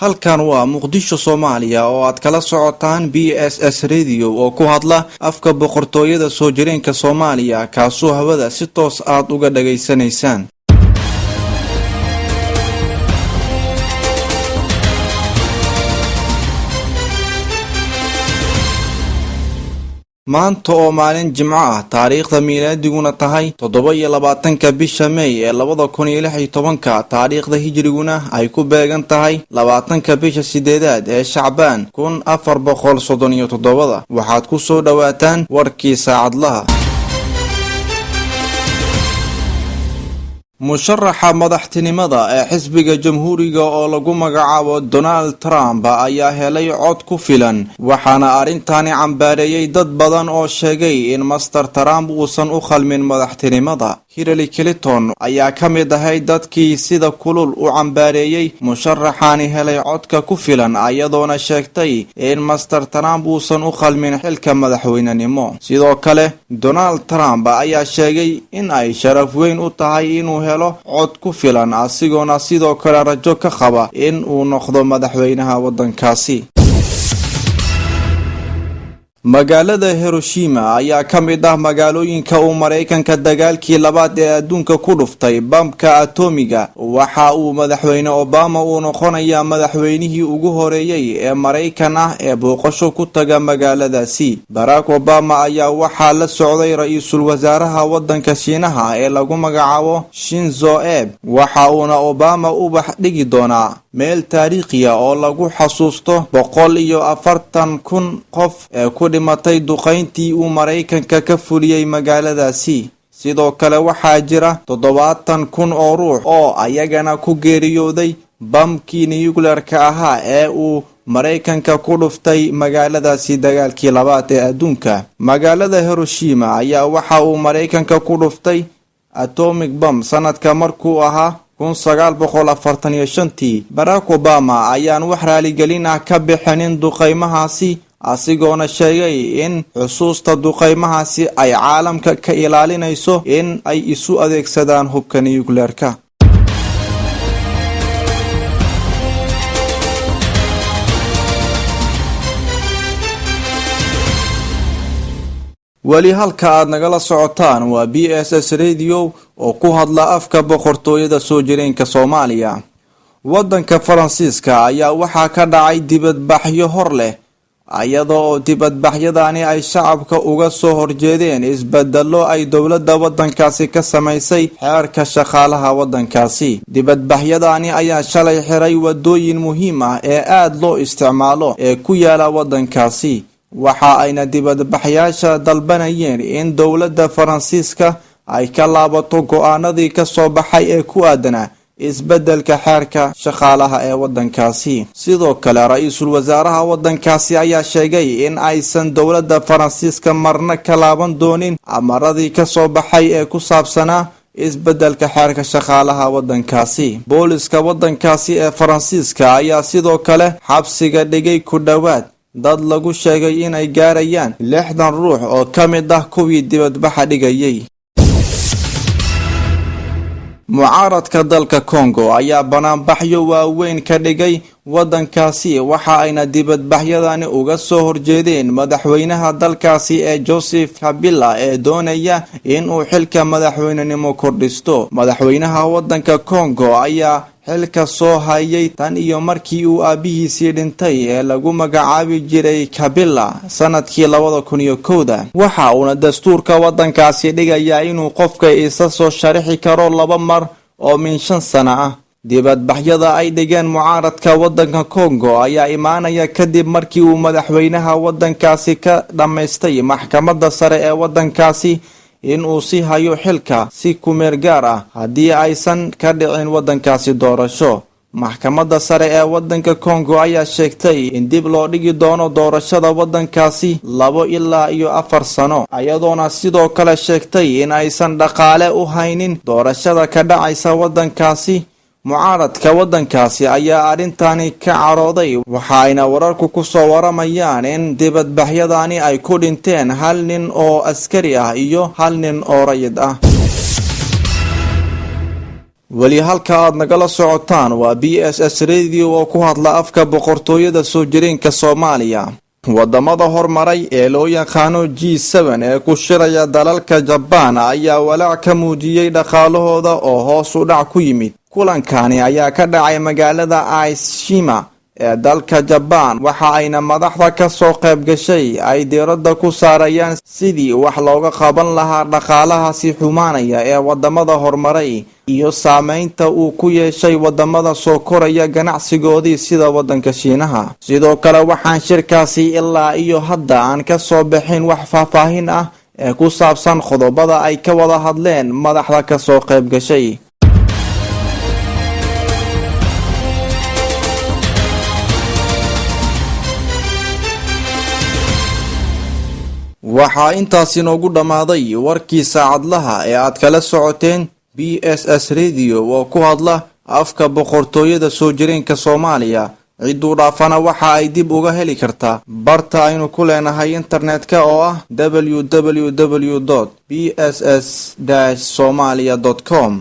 halkan waa Muqdisho Soomaaliya oo aad kala socotaan BSS Radio oo ku hadla afka boqortooyada soo jireenka Soomaaliya kaasoo hawada si toos aad uga dhageysanaysaan. maanta oo maalin Jimco ah taariikhda miilaadiguna tahay 27 bisha May ee 2016 taariikhda hijriguna ay ku beegan tahay 20 bisha 8 ee Shacbaan 1437 waxaad ku soo dhawaataan warkii saacadlaha. musharaxa madaxtinimada ee xisbiga jamhuuriga oo lagu magacaabo Donald Trump ayaa helay cod ku filan waxaana arintani cambaareeyay dad badan oo sheegay in Mr. Trump uusan u khalmin madaxtinimada. Hillary Clinton ayaa ka mid ahay dadkii sida kulul u cambaareeyay musharaxani helay codka ku filan ayadoona sheegtay in Mr. Trump uusan u khalmin xilka madaxweynenimo. sidoo kale Donald Trump ayaa sheegay in ay sharaf weyn u tahay inuu helo cod ku filan asigoona sidoo kale rajo ka qaba in uu noqdo madaxweynaha wadankaasi. magaalada Hiroshima ayaa ka mid ah magaalooyinka uu Mareykanka dagaalkii labaad ee adduunka ku dhuftay bamka atomiga waxa uu madaxweyne Obama uu noqonayaa madaxweynihii ugu horeeyay ee Mareykan ah ee booqasho ku taga magaaladaasi. Barack Obama ayaa waxaa la socday ra'iisul wasaaraha wadanka Shiinaha ee lagu magacaabo Shinzo Abe waxa uuna Obama u baxdhigi doonaa meel taariikhi ah oo lagu xasuusto 140,000 qof ee ku dhimatay duqeyntii uu Mareykanka ka fuliyay magaaladaasi. sidoo kale waxaa jira 70,000 oo ruux oo ayagana ku geeriyooday bamkii nuclear-ka ahaa ee uu Mareykanka ku dhuftay magaaladaasi dagaalkii labaad ee adduunka. magaalada Hiroshima ayaa waxa uu Mareykanka ku dhuftay atomic bomb sanadka markuu ahaa 1945. Barack Obama ayaan wax raaligelin ah ka bixinin duqeymahaasi asigoona sheegay in xusuusta duqeymahaasi ay caalamka ka ilaalinayso in ay isu adeegsadaan hubka nuclear-ka. wali halka aad nagala socotaan waa BSS Radio oo ku hadla afka boqortooyada soo jireenka Soomaaliya. wadanka Faransiiska ayaa waxaa ka dhacay dibadbaxyo hor leh ayadoo dibadbaxyadani ay shacabka uga soo horjeedeen isbedelo ay dowladda wadankaasi ka samaysay xeerka shaqaalaha wadankaasi. dibadbaxyadani ayaa shalay xiray wadooyin muhiim ah ee aad loo isticmaalo ee ku yaala wadankaasi waxa ayna dibadbaxyaasha dalbanayeen in dowladda Faransiiska ay ka laabato go'aanadii ka soo baxay ee ku aadanaa isbedelka xeerka shaqaalaha ee wadankaasi. sidoo kale ra'iisul wasaaraha wadankaasi ayaa sheegay in aysan dowladda Faransiiska marna ka laaban doonin amaradii ka soo baxay ee ku saabsanaa isbedelka xeerka shaqaalaha wadankaasi. booliska wadankaasi ee Faransiiska ayaa sidoo kale xabsiga dhigay ku dhawaad dad lagu sheegay inay gaarayaan 60 ruux oo ka mid ah kuwii dibadbaxa dhigayay. mucaaradka dalka Congo ayaa banaanbaxyo waaweyn ka dhigay wadankaasi waxa ayna dibadbaxyadani uga soo horjeedeen madaxweynaha dalkaasi ee Joseph Kabila ee doonaya in uu xilka madaxweynenimo kordhisto. madaxweynaha wadanka Congo ayaa xilka soo hayay tan iyo markii uu aabihiisii dhintay ee lagu magacaabi jiray Kabila sanadkii 2001. waxa uuna dastuurka wadankaasi dhigayaa inuu qofka isa soo sharixi karo 2 mar oo min 5 sano ah. dibadbaxyada ay dhigeen mucaaradka wadanka Congo ayaa imaanaya kadib markii uu madaxweynaha wadankaasi ka dhameystay maxkamadda sare ee wadankaasi in uu si hayo xilka si ku meel gaar ah haddii aysan ka dhicin wadankaasi doorasho. maxkamadda sare ee wadanka Congo ayaa sheegtay in dib loo dhigi doono doorashada wadankaasi 2 ilaa 4 sano ayadoona sidoo kale sheegtay in aysan dhaqaale u haynin doorashada ka dhacaysa wadankaasi. mucaaradka wadankaasi ayaa arintani ka carooday waxaayna wararku ku soo waramayaan in dibadbaxyadani ay ku dhinteen 1 nin oo askari ah iyo 1 nin oo rayid ah. weli halka aad nagala socotaan waa BSS Radio oo ku hadla afka boqortooyada soo jireenka Soomaaliya. wadamada hormaray ee loo yaqaano G7 ee ku shiraya dalalka Japan ayaa walaac ka muujiyay dhaqaalahooda oo hoos u dhac ku yimid. kulankani ayaa ka dhacay magaalada Aishima ee dalka Japan, waxa ayna madaxda ka soo qayb gashay ay diiradda ku saarayaan sidii wax looga qaban lahaa dhaqaalaha si xumaanaya ee wadamada hormaray iyo saameynta uu ku yeeshay wadamada soo koraya ganacsigoodii sida wadanka Shiinaha. sidoo kale waxaan shirkaasi ilaa iyo hadda aan ka soo bixin wax faahfaahin ah ee ku saabsan qodobada ay ka wada hadleen madaxda ka soo qayb gashay. waxaa intaasi noogu dhamaaday warkii saacadlaha ee aad kala socoteen BSS Radio oo ku hadla afka boqortooyada soo jireenka Soomaaliya. ciduu dhaafana waxa ay dib uga heli kartaa barta aynu ku leenahay internetka oo ah www.bss-somalia.com.